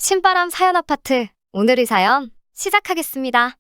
신바람 사연 아파트, 오늘의 사연 시작하겠습니다.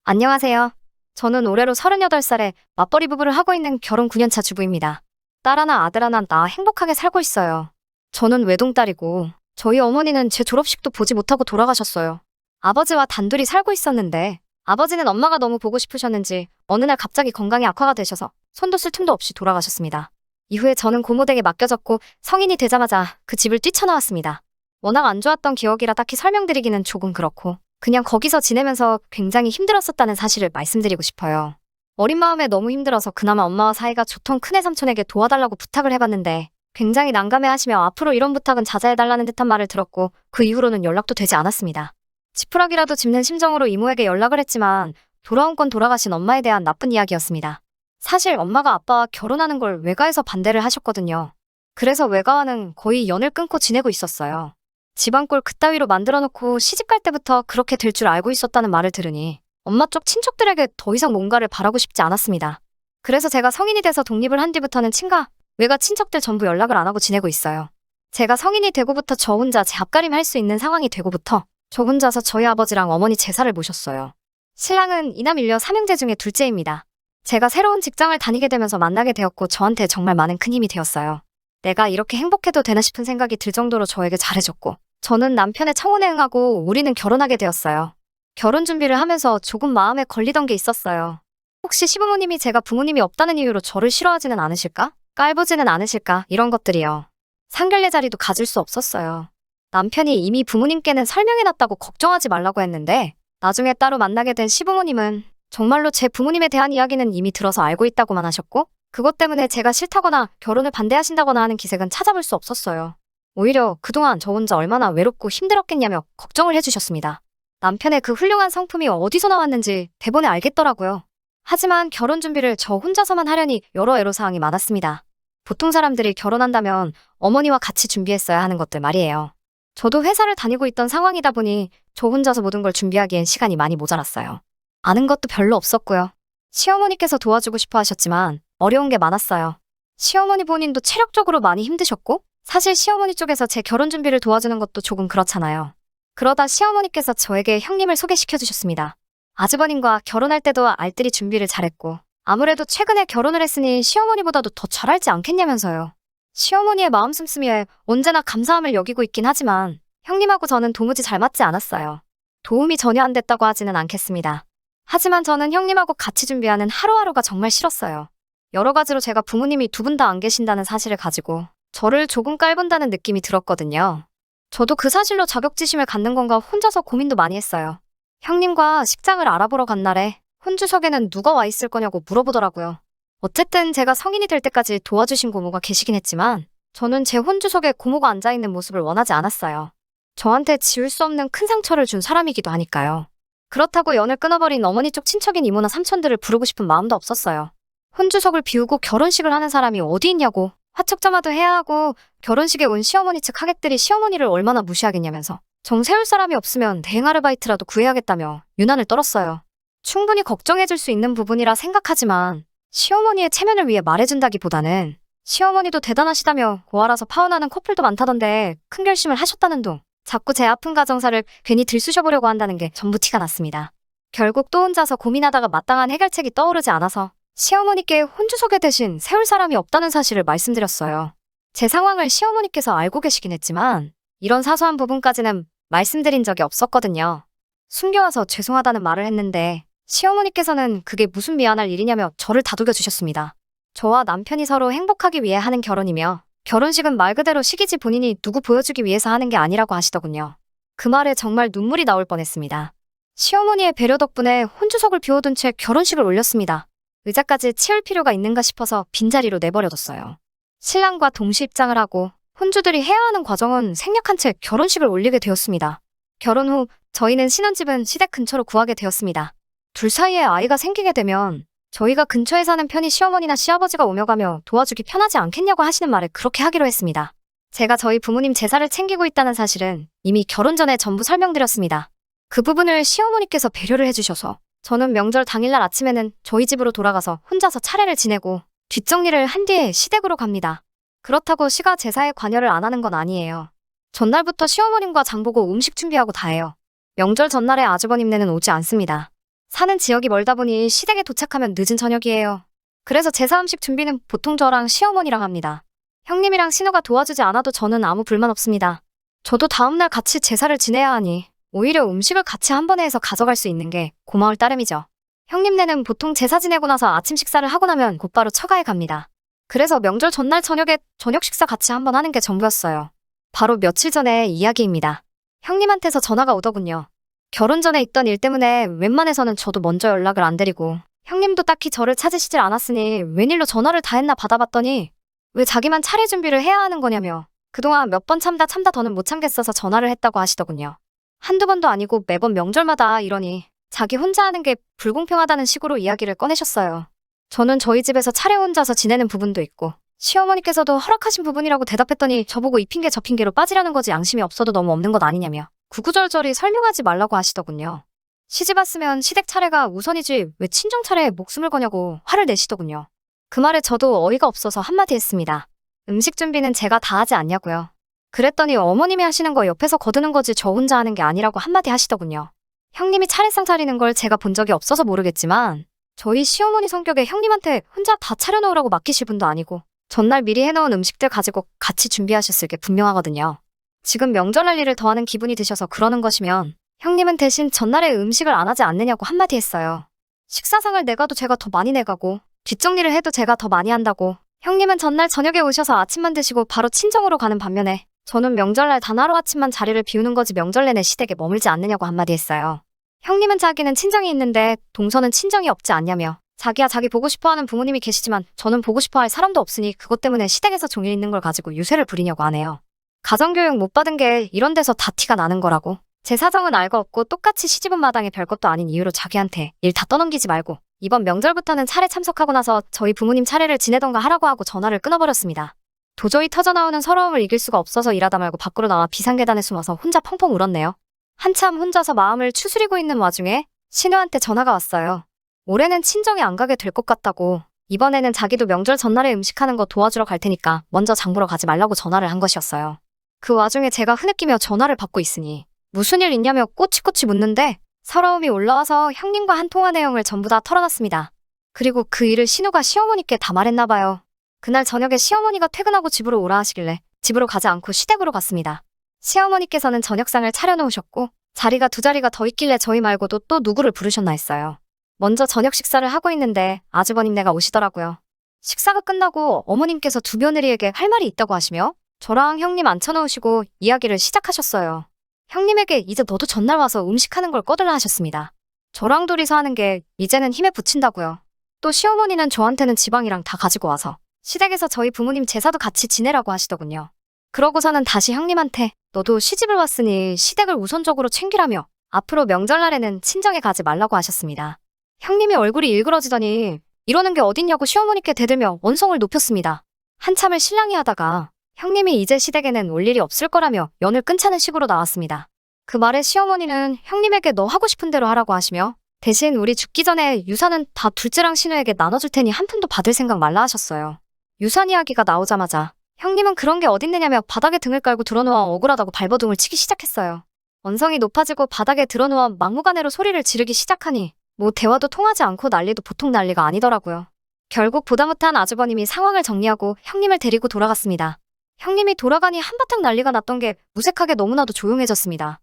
안녕하세요. 저는 올해로 38살에 맞벌이 부부를 하고 있는 결혼 9년차 주부입니다. 딸 하나 아들 하나 낳아 행복하게 살고 있어요. 저는 외동딸이고 저희 어머니는 제 졸업식도 보지 못하고 돌아가셨어요. 아버지와 단둘이 살고 있었는데 아버지는 엄마가 너무 보고 싶으셨는지 어느 날 갑자기 건강이 악화가 되셔서 손도 쓸 틈도 없이 돌아가셨습니다. 이후에 저는 고모댁에 맡겨졌고 성인이 되자마자 그 집을 뛰쳐나왔습니다. 워낙 안 좋았던 기억이라 딱히 설명드리기는 조금 그렇고 그냥 거기서 지내면서 굉장히 힘들었었다는 사실을 말씀드리고 싶어요. 어린 마음에 너무 힘들어서 그나마 엄마와 사이가 좋던 큰애 삼촌에게 도와달라고 부탁을 해봤는데 굉장히 난감해하시며 앞으로 이런 부탁은 자제해달라는 듯한 말을 들었고 그 이후로는 연락도 되지 않았습니다. 지푸라기라도 짚는 심정으로 이모에게 연락을 했지만 돌아온 건 돌아가신 엄마에 대한 나쁜 이야기였습니다. 사실 엄마가 아빠와 결혼하는 걸 외가에서 반대를 하셨거든요. 그래서 외가와는 거의 연을 끊고 지내고 있었어요. 집안꼴 그따위로 만들어놓고 시집갈 때부터 그렇게 될 줄 알고 있었다는 말을 들으니 엄마 쪽 친척들에게 더 이상 뭔가를 바라고 싶지 않았습니다. 그래서 제가 성인이 돼서 독립을 한 뒤부터는 친가, 외가 친척들 전부 연락을 안 하고 지내고 있어요. 제가 성인이 되고부터 저 혼자 제 앞가림 할 수 있는 상황이 되고부터 저 혼자서 저희 아버지랑 어머니 제사를 모셨어요. 신랑은 이남 일녀 3형제 중에 둘째입니다. 제가 새로운 직장을 다니게 되면서 만나게 되었고 저한테 정말 많은 큰 힘이 되었어요. 내가 이렇게 행복해도 되나 싶은 생각이 들 정도로 저에게 잘해줬고 저는 남편의 청혼에 응하고 우리는 결혼하게 되었어요. 결혼 준비를 하면서 조금 마음에 걸리던 게 있었어요. 혹시 시부모님이 제가 부모님이 없다는 이유로 저를 싫어하지는 않으실까? 깔보지는 않으실까? 이런 것들이요. 상견례 자리도 가질 수 없었어요. 남편이 이미 부모님께는 설명해놨다고 걱정하지 말라고 했는데 나중에 따로 만나게 된 시부모님은 정말로 제 부모님에 대한 이야기는 이미 들어서 알고 있다고만 하셨고 그것 때문에 제가 싫다거나 결혼을 반대하신다거나 하는 기색은 찾아볼 수 없었어요. 오히려 그동안 저 혼자 얼마나 외롭고 힘들었겠냐며 걱정을 해주셨습니다. 남편의 그 훌륭한 성품이 어디서 나왔는지 대본에 알겠더라고요. 하지만 결혼 준비를 저 혼자서만 하려니 여러 애로사항이 많았습니다. 보통 사람들이 결혼한다면 어머니와 같이 준비했어야 하는 것들 말이에요. 저도 회사를 다니고 있던 상황이다 보니 저 혼자서 모든 걸 준비하기엔 시간이 많이 모자랐어요. 아는 것도 별로 없었고요. 시어머니께서 도와주고 싶어 하셨지만 어려운 게 많았어요. 시어머니 본인도 체력적으로 많이 힘드셨고 사실 시어머니 쪽에서 제 결혼 준비를 도와주는 것도 조금 그렇잖아요. 그러다 시어머니께서 저에게 형님을 소개시켜 주셨습니다. 아주버님과 결혼할 때도 알뜰히 준비를 잘했고 아무래도 최근에 결혼을 했으니 시어머니보다도 더 잘할지 않겠냐면서요. 시어머니의 마음 씀씀이에 언제나 감사함을 여기고 있긴 하지만 형님하고 저는 도무지 잘 맞지 않았어요. 도움이 전혀 안 됐다고 하지는 않겠습니다. 하지만 저는 형님하고 같이 준비하는 하루하루가 정말 싫었어요. 여러 가지로 제가 부모님이 두 분 다 안 계신다는 사실을 가지고 저를 조금 깔본다는 느낌이 들었거든요. 저도 그 사실로 자격지심을 갖는 건가 혼자서 고민도 많이 했어요. 형님과 식장을 알아보러 간 날에 혼주석에는 누가 와 있을 거냐고 물어보더라고요. 어쨌든 제가 성인이 될 때까지 도와주신 고모가 계시긴 했지만 저는 제 혼주석에 고모가 앉아있는 모습을 원하지 않았어요. 저한테 지울 수 없는 큰 상처를 준 사람이기도 하니까요. 그렇다고 연을 끊어버린 어머니 쪽 친척인 이모나 삼촌들을 부르고 싶은 마음도 없었어요. 혼주석을 비우고 결혼식을 하는 사람이 어디 있냐고 화촉점화도 해야 하고 결혼식에 온 시어머니 측 하객들이 시어머니를 얼마나 무시하겠냐면서 정 세울 사람이 없으면 대행 아르바이트라도 구해야겠다며 유난을 떨었어요. 충분히 걱정해줄 수 있는 부분이라 생각하지만 시어머니의 체면을 위해 말해준다기보다는 시어머니도 대단하시다며 고아라서 파혼하는 커플도 많다던데 큰 결심을 하셨다는 둥 자꾸 제 아픈 가정사를 괜히 들쑤셔보려고 한다는 게 전부 티가 났습니다. 결국 또 혼자서 고민하다가 마땅한 해결책이 떠오르지 않아서 시어머니께 혼주석에 대신 세울 사람이 없다는 사실을 말씀드렸어요. 제 상황을 시어머니께서 알고 계시긴 했지만 이런 사소한 부분까지는 말씀드린 적이 없었거든요. 숨겨와서 죄송하다는 말을 했는데 시어머니께서는 그게 무슨 미안할 일이냐며 저를 다독여 주셨습니다. 저와 남편이 서로 행복하기 위해 하는 결혼이며 결혼식은 말 그대로 시기지 본인이 누구 보여주기 위해서 하는 게 아니라고 하시더군요. 그 말에 정말 눈물이 나올 뻔했습니다. 시어머니의 배려 덕분에 혼주석을 비워둔 채 결혼식을 올렸습니다. 의자까지 치울 필요가 있는가 싶어서 빈자리로 내버려뒀어요. 신랑과 동시 입장을 하고 혼주들이 해야 하는 과정은 생략한 채 결혼식을 올리게 되었습니다. 결혼 후 저희는 신혼집은 시댁 근처로 구하게 되었습니다. 둘 사이에 아이가 생기게 되면 저희가 근처에 사는 편이 시어머니나 시아버지가 오며 가며 도와주기 편하지 않겠냐고 하시는 말에 그렇게 하기로 했습니다. 제가 저희 부모님 제사를 챙기고 있다는 사실은 이미 결혼 전에 전부 설명드렸습니다. 그 부분을 시어머니께서 배려를 해주셔서 저는 명절 당일날 아침에는 저희 집으로 돌아가서 혼자서 차례를 지내고 뒷정리를 한 뒤에 시댁으로 갑니다. 그렇다고 시가 제사에 관여를 안 하는 건 아니에요. 전날부터 시어머님과 장보고 음식 준비하고 다 해요. 명절 전날에 아주버님네는 오지 않습니다. 사는 지역이 멀다 보니 시댁에 도착하면 늦은 저녁이에요. 그래서 제사 음식 준비는 보통 저랑 시어머니랑 합니다. 형님이랑 신우가 도와주지 않아도 저는 아무 불만 없습니다. 저도 다음날 같이 제사를 지내야 하니 오히려 음식을 같이 한 번에 해서 가져갈 수 있는 게 고마울 따름이죠. 형님네는 보통 제사 지내고 나서 아침 식사를 하고 나면 곧바로 처가에 갑니다. 그래서 명절 전날 저녁에 저녁 식사 같이 한 번 하는 게 전부였어요. 바로 며칠 전의 이야기입니다. 형님한테서 전화가 오더군요. 결혼 전에 있던 일 때문에 웬만해서는 저도 먼저 연락을 안 드리고 형님도 딱히 저를 찾으시질 않았으니 웬일로 전화를 다 했나 받아봤더니 왜 자기만 차례 준비를 해야 하는 거냐며 그동안 몇 번 참다 더는 못 참겠어서 전화를 했다고 하시더군요. 한두 번도 아니고 매번 명절마다 이러니 자기 혼자 하는 게 불공평하다는 식으로 이야기를 꺼내셨어요. 저는 저희 집에서 차례 혼자서 지내는 부분도 있고 시어머니께서도 허락하신 부분이라고 대답했더니 저보고 이 핑계 저 핑계로 빠지라는 거지 양심이 없어도 너무 없는 것 아니냐며 구구절절히 설명하지 말라고 하시더군요. 시집 왔으면 시댁 차례가 우선이지 왜 친정 차례에 목숨을 거냐고 화를 내시더군요. 그 말에 저도 어이가 없어서 한마디 했습니다. 음식 준비는 제가 다 하지 않냐고요. 그랬더니 어머님이 하시는 거 옆에서 거드는 거지 저 혼자 하는 게 아니라고 한마디 하시더군요. 형님이 차례상 차리는 걸 제가 본 적이 없어서 모르겠지만 저희 시어머니 성격에 형님한테 혼자 다 차려놓으라고 맡기실 분도 아니고 전날 미리 해놓은 음식들 가지고 같이 준비하셨을 게 분명하거든요. 지금 명절날 일을 더하는 기분이 드셔서 그러는 것이면 형님은 대신 전날에 음식을 안 하지 않느냐고 한마디 했어요. 식사상을 내가도 제가 더 많이 내가고 뒷정리를 해도 제가 더 많이 한다고 형님은 전날 저녁에 오셔서 아침만 드시고 바로 친정으로 가는 반면에 저는 명절날 단 하루아침만 자리를 비우는 거지 명절 내내 시댁에 머물지 않느냐고 한마디 했어요. 형님은 자기는 친정이 있는데 동서는 친정이 없지 않냐며 자기야 자기 보고 싶어하는 부모님이 계시지만 저는 보고 싶어할 사람도 없으니 그것 때문에 시댁에서 종일 있는 걸 가지고 유세를 부리냐고 하네요. 가정교육 못 받은 게 이런 데서 다 티가 나는 거라고. 제 사정은 알고 없고 똑같이 시집은 마당에 별것도 아닌 이유로 자기한테 일 다 떠넘기지 말고 이번 명절부터는 차례 참석하고 나서 저희 부모님 차례를 지내던가 하라고 하고 전화를 끊어버렸습니다. 도저히 터져나오는 서러움을 이길 수가 없어서 일하다 말고 밖으로 나와 비상계단에 숨어서 혼자 펑펑 울었네요. 한참 혼자서 마음을 추스리고 있는 와중에 신우한테 전화가 왔어요. 올해는 친정에 안 가게 될 것 같다고 이번에는 자기도 명절 전날에 음식하는 거 도와주러 갈 테니까 먼저 장 보러 가지 말라고 전화를 한 것이었어요. 그 와중에 제가 흐느끼며 전화를 받고 있으니 무슨 일 있냐며 꼬치꼬치 묻는데 서러움이 올라와서 형님과 한 통화 내용을 전부 다 털어놨습니다. 그리고 그 일을 신우가 시어머니께 다 말했나 봐요. 그날 저녁에 시어머니가 퇴근하고 집으로 오라 하시길래 집으로 가지 않고 시댁으로 갔습니다. 시어머니께서는 저녁상을 차려놓으셨고 자리가 두 자리가 더 있길래 저희 말고도 또 누구를 부르셨나 했어요. 먼저 저녁 식사를 하고 있는데 아주버님네가 오시더라고요. 식사가 끝나고 어머님께서 두 며느리에게 할 말이 있다고 하시며 저랑 형님 앉혀놓으시고 이야기를 시작하셨어요. 형님에게 이제 너도 전날 와서 음식하는 걸 꺼달라 하셨습니다. 저랑 둘이서 하는 게 이제는 힘에 부친다고요. 또 시어머니는 저한테는 지방이랑 다 가지고 와서 시댁에서 저희 부모님 제사도 같이 지내라고 하시더군요. 그러고서는 다시 형님한테 너도 시집을 왔으니 시댁을 우선적으로 챙기라며 앞으로 명절날에는 친정에 가지 말라고 하셨습니다. 형님이 얼굴이 일그러지더니 이러는 게 어딨냐고 시어머니께 대들며 언성을 높였습니다. 한참을 실랑이 하다가 형님이 이제 시댁에는 올 일이 없을 거라며 연을 끊자는 식으로 나왔습니다. 그 말에 시어머니는 형님에게 너 하고 싶은 대로 하라고 하시며 대신 우리 죽기 전에 유산은 다 둘째랑 신우에게 나눠줄 테니 한 푼도 받을 생각 말라 하셨어요. 유산 이야기가 나오자마자 형님은 그런 게 어딨느냐며 바닥에 등을 깔고 드러누워 억울하다고 발버둥을 치기 시작했어요. 언성이 높아지고 바닥에 드러누워 막무가내로 소리를 지르기 시작하니 뭐 대화도 통하지 않고 난리도 보통 난리가 아니더라고요. 결국 보다 못한 아주버님이 상황을 정리하고 형님을 데리고 돌아갔습니다. 형님이 돌아가니 한바탕 난리가 났던 게 무색하게 너무나도 조용해졌습니다.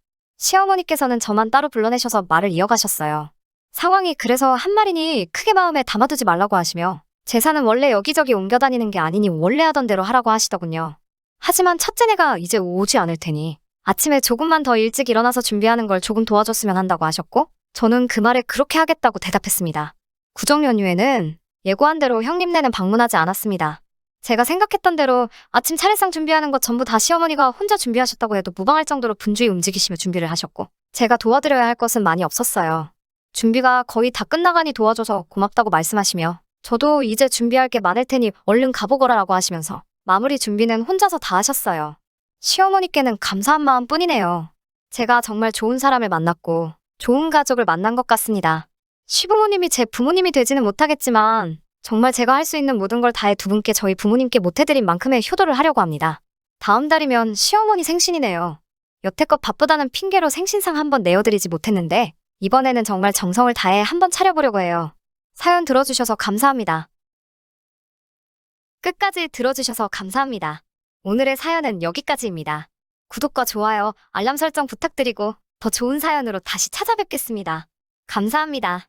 시어머니께서는 저만 따로 불러내셔서 말을 이어가셨어요. 상황이 그래서 한 말이니 크게 마음에 담아두지 말라고 하시며 제사는 원래 여기저기 옮겨다니는 게 아니니 원래 하던 대로 하라고 하시더군요. 하지만 첫째네가 이제 오지 않을 테니 아침에 조금만 더 일찍 일어나서 준비하는 걸 조금 도와줬으면 한다고 하셨고 저는 그 말에 그렇게 하겠다고 대답했습니다. 구정 연휴에는 예고한 대로 형님네는 방문하지 않았습니다. 제가 생각했던 대로 아침 차례상 준비하는 것 전부 다 시어머니가 혼자 준비하셨다고 해도 무방할 정도로 분주히 움직이시며 준비를 하셨고 제가 도와드려야 할 것은 많이 없었어요. 준비가 거의 다 끝나가니 도와줘서 고맙다고 말씀하시며 저도 이제 준비할 게 많을 테니 얼른 가보거라라고 하시면서 마무리 준비는 혼자서 다 하셨어요. 시어머니께는 감사한 마음뿐이네요. 제가 정말 좋은 사람을 만났고 좋은 가족을 만난 것 같습니다. 시부모님이 제 부모님이 되지는 못하겠지만 정말 제가 할 수 있는 모든 걸 다해 두 분께 저희 부모님께 못해드린 만큼의 효도를 하려고 합니다. 다음 달이면 시어머니 생신이네요. 여태껏 바쁘다는 핑계로 생신상 한번 내어드리지 못했는데 이번에는 정말 정성을 다해 한번 차려보려고 해요. 사연 들어주셔서 감사합니다. 끝까지 들어주셔서 감사합니다. 오늘의 사연은 여기까지입니다. 구독과 좋아요, 알람 설정 부탁드리고 더 좋은 사연으로 다시 찾아뵙겠습니다. 감사합니다.